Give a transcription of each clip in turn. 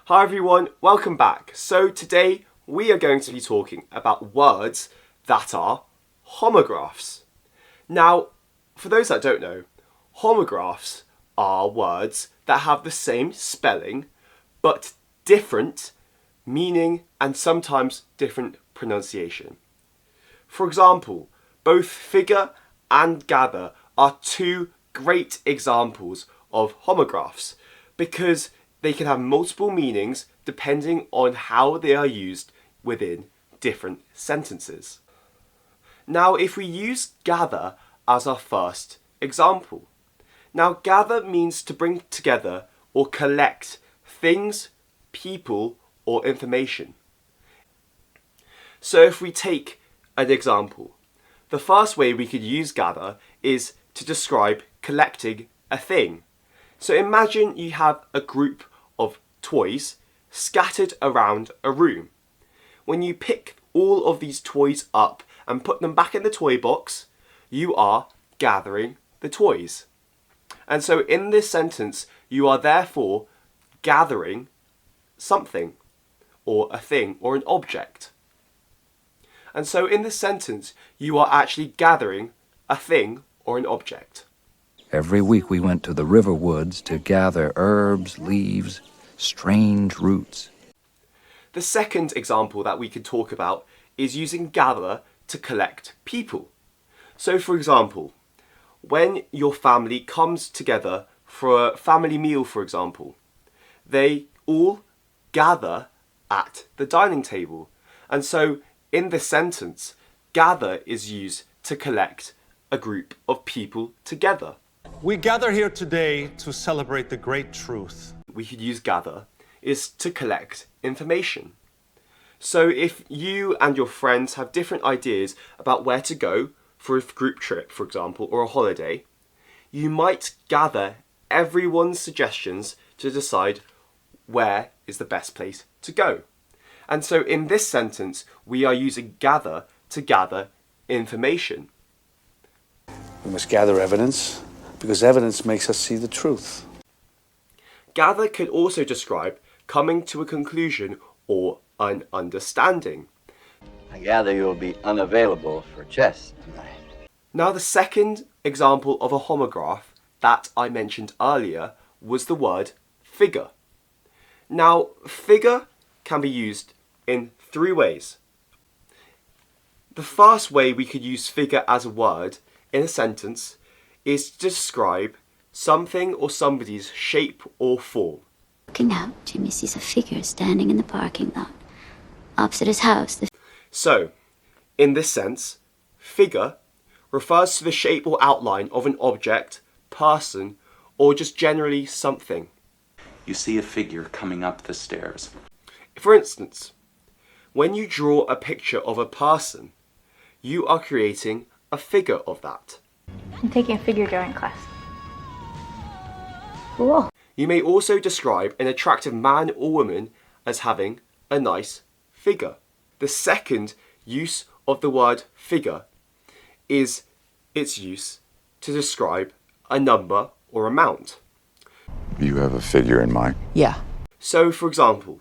Hi everyone, welcome back. So today we are going to be talking about words that are homographs. Now, for those that don't know, homographs are words that have the same spelling but different meaning and sometimes different pronunciation. For example, both figure and gather are two great examples of homographs because they can have multiple meanings depending on how they are used within different sentences. Now, if we use gather as our first example. Now, gather means to bring together or collect things, people, or information. So if we take an example, the first way we could use gather is to describe collecting a thing. So imagine you have a group of toys scattered around a room. When you pick all of these toys up and put them back in the toy box, you are gathering the toys. And so in this sentence, you are therefore gathering something, or a thing, or an object. And so in this sentence, you are actually gathering a thing or an object. Every week we went to the river woods to gather herbs, leaves, strange roots. The second example that we could talk about is using gather to collect people. So for example, when your family comes together for a family meal, for example, they all gather at the dining table. And so in this sentence, gather is used to collect a group of people together. We gather here today to celebrate the great truth. We could use gather is to collect information. So if you and your friends have different ideas about where to go for a group trip, for example, or a holiday, you might gather everyone's suggestions to decide where is the best place to go. And so in this sentence, we are using gather to gather information. We must gather evidence because evidence makes us see the truth. Gather could also describe coming to a conclusion or an understanding. I gather you'll be unavailable for chess tonight. Now the second example of a homograph that I mentioned earlier was the word figure. Now figure can be used in three ways. The first way we could use figure as a word in a sentence is to describe something or somebody's shape or form. Looking out, Jimmy sees a figure standing in the parking lot opposite his house. So, in this sense, figure refers to the shape or outline of an object, person, or just generally something. You see a figure coming up the stairs. For instance, when you draw a picture of a person, you are creating a figure of that. I'm taking a figure drawing class. Cool. You may also describe an attractive man or woman as having a nice figure. The second use of the word figure is its use to describe a number or amount. You have a figure in mind? Yeah. So, for example,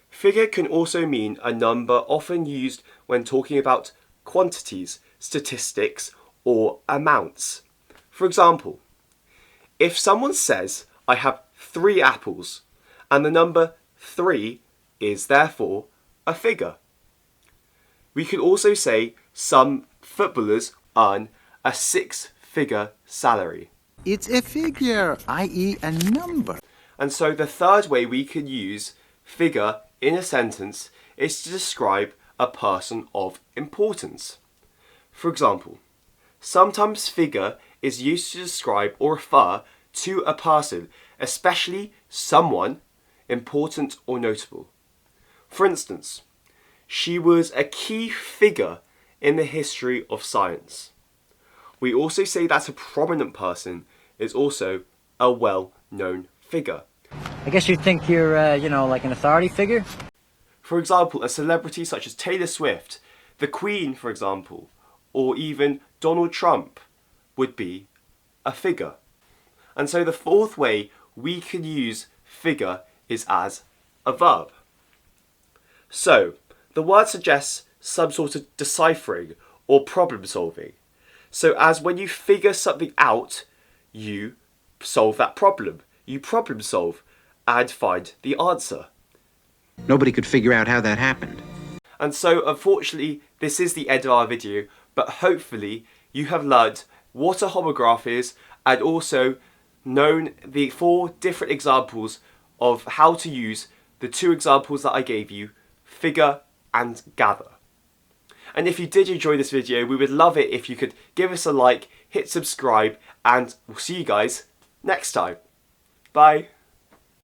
figure can also mean a number often used when talking about quantities, statistics, or amounts. For example, if someone says, I have 3 apples, and the number 3 is therefore a figure. We could also say some footballers earn a 6-figure salary. It's a figure, i.e. a number. And so the third way we could use figure in a sentence is to describe a person of importance. For example, sometimes figure is used to describe or refer to a person, especially someone important or notable. For instance, she was a key figure in the history of science. We also say that a prominent person is also a well-known figure. I guess you think you're, like an authority figure? For example, a celebrity such as Taylor Swift, the Queen, for example, or even Donald Trump would be a figure. And so the fourth way we can use figure is as a verb. So, the word suggests some sort of deciphering or problem solving. So as when you figure something out, you solve that problem. You problem solve and find the answer. Nobody could figure out how that happened. And so unfortunately, this is the end of our video, but hopefully you have learned what a homograph is and also known the 4 different examples of how to use the 2 examples that I gave you, figure and gather. And if you did enjoy this video, we would love it if you could give us a like, hit subscribe, and we'll see you guys next time. Bye.